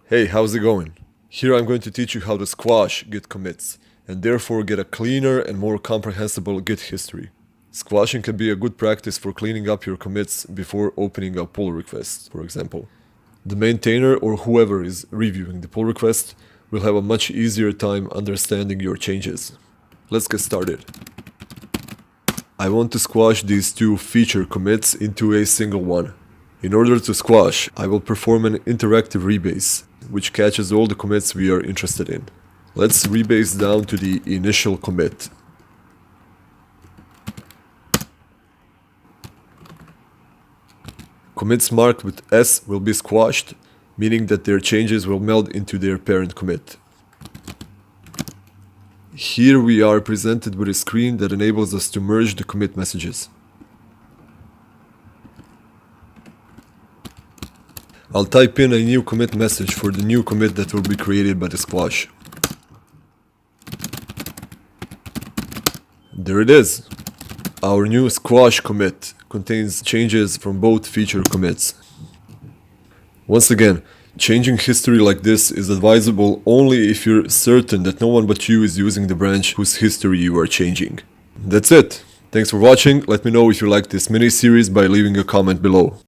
Hey, how's it going? Here I'm going to teach you how to squash Git commits, and therefore get a cleaner and more comprehensible Git history. Squashing can be a good practice for cleaning up your commits before opening a pull request, for example. The maintainer or whoever is reviewing the pull request will have a much easier time understanding your changes. Let's get started. I want to squash these two feature commits into a single one. In order to squash, I will perform an interactive rebase, which catches all the commits we are interested in. Let's rebase down to the initial commit. Commits marked with S will be squashed, meaning that their changes will meld into their parent commit. Here we are presented with a screen that enables us to merge the commit messages. I'll type in a new commit message for the new commit that will be created by the squash. There it is! Our new squash commit contains changes from both feature commits. Once again, changing history like this is advisable only if you're certain that no one but you is using the branch whose history you are changing. That's it! Thanks for watching. Let me know if you liked this mini-series by leaving a comment below.